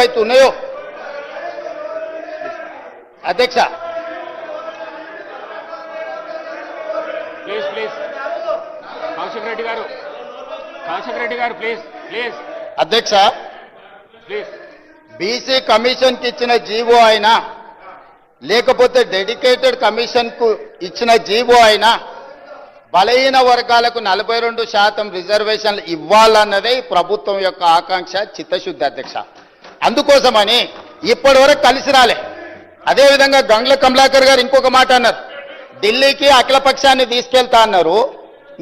ఏవైతే ఉన్నాయో అధ్యక్ష అధ్యక్ష బీసీ కమిషన్ కి ఇచ్చిన జీవో అయినా లేకపోతే డెడికేటెడ్ కమిషన్ కు ఇచ్చిన జీవో అయినా బలహీన వర్గాలకు 42% రిజర్వేషన్లు ఇవ్వాలన్నదే ప్రభుత్వం యొక్క ఆకాంక్ష చిత్తశుద్ధి అధ్యక్ష. అందుకోసమని ఇప్పటి వరకు కలిసి రాలే. అదేవిధంగా గంగ్ల కమలాకర్ గారు ఇంకొక మాట అన్నారు, ఢిల్లీకి అఖిలపక్షాన్ని తీసుకెళ్తా అన్నారు,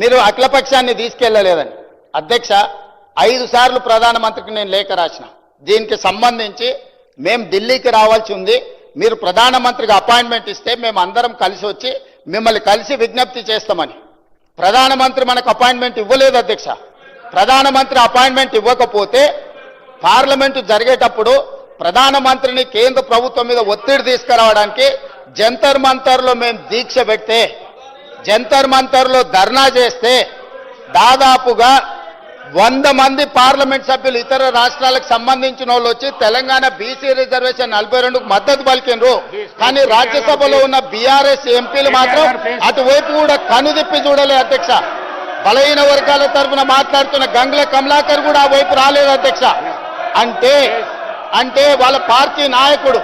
మీరు అఖిలపక్షాన్ని తీసుకెళ్లలేదని. అధ్యక్ష 5 సార్లు ప్రధానమంత్రికి నేను లేఖ రాసిన, దీనికి సంబంధించి మేము ఢిల్లీకి రావాల్సి ఉంది, మీరు ప్రధానమంత్రికి అపాయింట్మెంట్ ఇస్తే మేము అందరం కలిసి వచ్చి మిమ్మల్ని కలిసి విజ్ఞప్తి చేస్తామని. ప్రధానమంత్రి మనకు అపాయింట్మెంట్ ఇవ్వలేదు అధ్యక్ష. ప్రధానమంత్రి అపాయింట్మెంట్ ఇవ్వకపోతే పార్లమెంటు జరిగేటప్పుడు ప్రధానమంత్రిని కేంద్ర ప్రభుత్వం మీద ఒత్తిడి తీసుకురావడానికి జంతర్ మంతర్లో మేము దీక్ష పెడితే, జంతర్ మంతర్లో ధర్నా చేస్తే దాదాపుగా 100 మంది పార్లమెంట్ సభ్యులు ఇతర రాష్ట్రాలకు సంబంధించిన వాళ్ళు వచ్చి తెలంగాణ బీసీ రిజర్వేషన్ 42కు మద్దతు పలికినరు. కానీ రాజ్యసభలో ఉన్న బీఆర్ఎస్ ఎంపీలు మాత్రం అటువైపు కూడా కనుదిప్పి చూడలే అధ్యక్ష. బలహీన వర్గాల తరఫున మాట్లాడుతున్న గంగ్ల కమలాకర్ కూడా ఆ వైపు రాలేదు అధ్యక్ష. అంటే వాళ్ళ పార్టీ నాయకుడు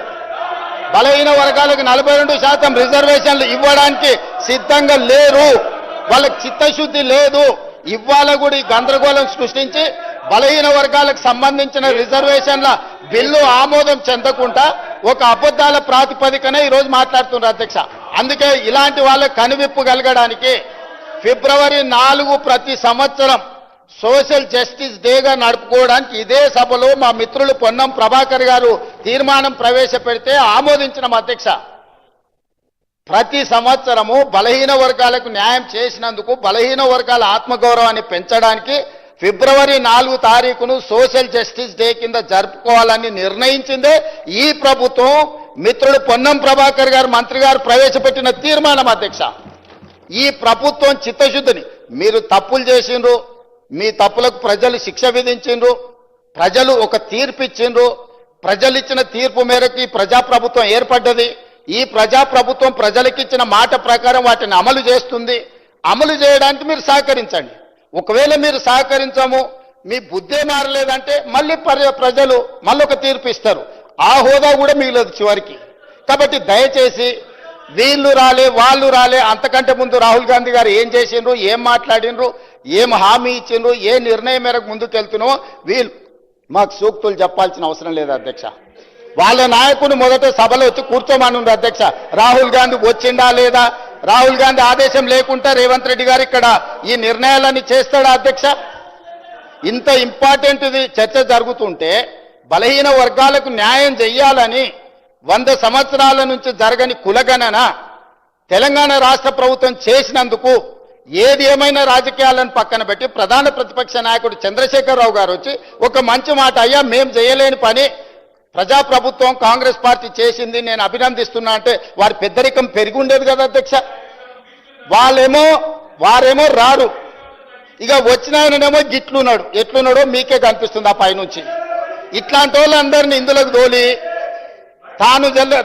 బలహీన వర్గాలకు 42% రిజర్వేషన్లు ఇవ్వడానికి సిద్ధంగా లేరు, వాళ్ళకి చిత్తశుద్ధి లేదు. ఇవాళ కూడా ఈ గందరగోళం సృష్టించి బలహీన వర్గాలకు సంబంధించిన రిజర్వేషన్ల బిల్లు ఆమోదం చెందకుండా ఒక అబద్ధాల ప్రాతిపదికన ఈరోజు మాట్లాడుతున్నారు అధ్యక్ష. అందుకే ఇలాంటి వాళ్ళకు కనువిప్పు కలగడానికి ఫిబ్రవరి 4 ప్రతి సంవత్సరం సోషల్ జస్టిస్ డేగా నడుపుకోవడానికి ఇదే సభలో మా మిత్రులు పొన్నం ప్రభాకర్ గారు తీర్మానం ప్రవేశపెడితే ఆమోదించిన అధ్యక్ష. ప్రతి సంవత్సరము బలహీన వర్గాలకు న్యాయం చేసినందుకు బలహీన వర్గాల ఆత్మగౌరవాన్ని పెంచడానికి ఫిబ్రవరి 4 తారీఖును సోషల్ జస్టిస్ డే కింద జరుపుకోవాలని నిర్ణయించిందే ఈ ప్రభుత్వం. మిత్రుడు పొన్నం ప్రభాకర్ గారు మంత్రి గారు ప్రవేశపెట్టిన తీర్మానం అధ్యక్ష. ఈ ప్రభుత్వం చిత్తశుద్ధిని, మీరు తప్పులు చేసిండ్రు, మీ తప్పులకు ప్రజలు శిక్ష విధించిండ్రు, ప్రజలు ఒక తీర్పు ఇచ్చిండ్రు, ప్రజలు ఇచ్చిన తీర్పు మేరకు ఈ ప్రజాప్రభుత్వం ఏర్పడ్డది. ఈ ప్రజాప్రభుత్వం ప్రజలకిచ్చిన మాట ప్రకారం వాటిని అమలు చేస్తుంది. అమలు చేయడానికి మీరు సహకరించండి. ఒకవేళ మీరు సహకరించము, మీ బుద్ధే మారలేదంటే మళ్ళీ ప్రజలు మళ్ళొక తీర్పు ఇస్తారు. ఆ హోదా కూడా మిగలదు చివరికి. కాబట్టి దయచేసి వీళ్ళు రాలే వాళ్ళు రాలే, అంతకంటే ముందు రాహుల్ గాంధీ గారు ఏం చేసిండ్రు, ఏం మాట్లాడినరు, ఏం హామీ ఇచ్చిండ్రు, ఏ నిర్ణయం మేరకు ముందుకు వెళ్తున్నామో వీళ్ళు మాకు సూక్తులు చెప్పాల్సిన అవసరం లేదు అధ్యక్ష. వాళ్ళ నాయకుడు మొదట సభలో వచ్చి కూర్చోమని అధ్యక్ష. రాహుల్ గాంధీ వచ్చిండా లేదా, రాహుల్ గాంధీ ఆదేశం లేకుండా రేవంత్ రెడ్డి గారు ఇక్కడ ఈ నిర్ణయాలన్నీ చేస్తాడా అధ్యక్ష? ఇంత ఇంపార్టెంట్ చర్చ జరుగుతుంటే బలహీన వర్గాలకు న్యాయం చెయ్యాలని 100 సంవత్సరాల నుంచి జరగని కులగణన తెలంగాణ రాష్ట్ర ప్రభుత్వం చేసినందుకు ఏది ఏమైనా రాజకీయాలను పక్కన పెట్టి ప్రధాన ప్రతిపక్ష నాయకుడు చంద్రశేఖరరావు గారు వచ్చి ఒక మంచి మాట, అయ్యా మేము చేయలేని పని ప్రజాప్రభుత్వం కాంగ్రెస్ పార్టీ చేసింది, నేను అభినందిస్తున్నా అంటే వారి పెద్దరికం పెరిగి ఉండేది కదా అధ్యక్ష. వారేమో రారు, ఇక వచ్చిన ఆయననేమో గిట్లున్నాడు, ఎట్లున్నాడో మీకే కనిపిస్తుంది ఆ పైనుంచి. ఇట్లాంటి వాళ్ళందరినీ ఇందులోకి తోలి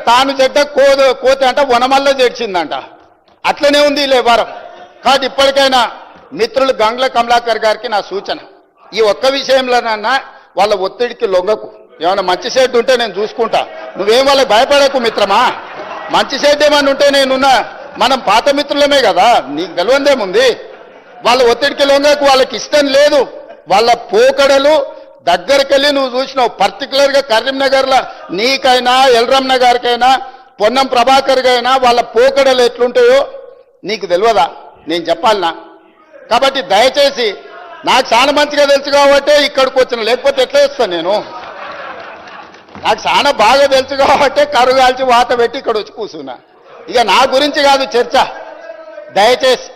తాను జడ్డ కోతి అంట వనమల్ల చేర్చిందంట. అట్లనే ఉంది ఈ వ్యవహారం. కాబట్టి ఇప్పటికైనా మిత్రులు గంగ్ల కమలాకర్ గారికి నా సూచన, ఈ ఒక్క విషయంలోనన్నా వాళ్ళ ఒత్తిడికి లొంగకు. ఏమైనా మంచి షెడ్ ఉంటే నేను చూసుకుంటా, నువ్వేం వాళ్ళకి భయపడకు మిత్రమా. మంచి షెడ్ ఏమన్నా ఉంటే నేనున్నా, మనం పాత మిత్రులమే కదా, నీకు గెలవందేముంది. వాళ్ళ ఒత్తిడికి లొంగకు, వాళ్ళకి ఇష్టం లేదు. వాళ్ళ పోకడలు దగ్గరికి వెళ్ళి నువ్వు చూసినావు. పర్టికులర్గా కరీంనగర్లో నీకైనా ఎల్రమ్న గారికైనా పొన్నం ప్రభాకర్ అయినా వాళ్ళ పోకడలు ఎట్లుంటాయో నీకు తెలియదా, నేను చెప్పాలనా? కాబట్టి దయచేసి, నాకు చాలా మంచిగా తెలుసు కాబట్టి ఇక్కడికి వచ్చిన, లేకపోతే ఎట్లా వస్తాను నేను? నాకు చాలా బాగా తెలుసు కాబట్టి కరుగాల్చి వాత పెట్టి ఇక్కడ వచ్చి కూర్చున్నా. ఇక నా గురించి కాదు చర్చ. దయచేసి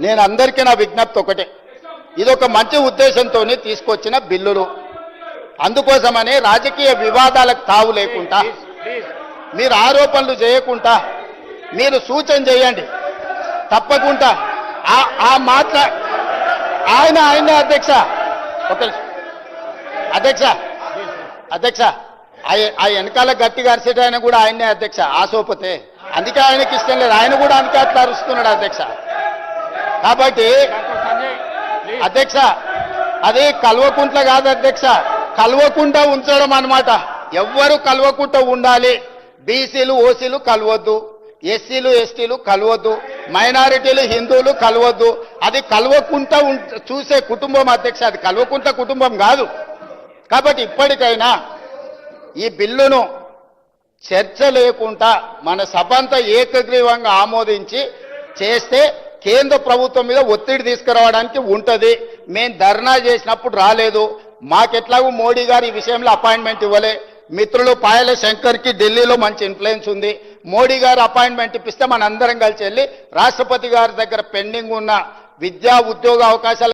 నేను అందరికీ నా విజ్ఞప్తి ఒకటే, ఇదొక మంచి ఉద్దేశంతో తీసుకొచ్చిన బిల్లులు. అందుకోసమని రాజకీయ వివాదాలకు తావు లేకుండా, మీరు ఆరోపణలు చేయకుండా మీరు సూచన చేయండి. తప్పకుండా ఆయన అధ్యక్ష, ఒక అధ్యక్ష అధ్యక్ష ఆ వెనకాల గట్టిగా అరిసేట ఆయన కూడా ఆయనే అధ్యక్ష ఆసోపతే, అందుకే ఆయనకి ఇష్టం లేదు, ఆయన కూడా అందుకే అట్లా అరుస్తున్నాడు అధ్యక్ష. కాబట్టి అధ్యక్ష అది కల్వకుంట్ల కాదు అధ్యక్ష, కల్వకుండా ఉంచడం అన్నమాట. ఎవ్వరు కల్వకుంటూ ఉండాలి, బీసీలు ఓసీలు కలవద్దు, ఎస్సీలు ఎస్టీలు కలవద్దు, మైనారిటీలు హిందువులు కలవద్దు. అది కలవకుంటా చూసే కుటుంబం అధ్యక్ష, అది కలవకుంటా కుటుంబం కాదు. కాబట్టి ఇప్పటికైనా ఈ బిల్లును చర్చ లేకుండా మన సభ అంతా ఏకగ్రీవంగా ఆమోదించి చేస్తే కేంద్ర ప్రభుత్వం మీద ఒత్తిడి తీసుకురావడానికి ఉంటుంది. మేము ధర్నా చేసినప్పుడు రాలేదు, మాకెట్లాగూ మోడీ గారు ఈ విషయంలో అపాయింట్మెంట్ ఇవ్వలే. మిత్రులు పాయల శంకర్కి ఢిల్లీలో మంచి ఇన్ఫ్లుయెన్స్ ఉంది, మోడీ గారు అపాయింట్మెంట్ ఇప్పిస్తే మనందరం కలిసి వెళ్ళి రాష్ట్రపతి గారి దగ్గర పెండింగ్ ఉన్న విద్యా ఉద్యోగ అవకాశాలు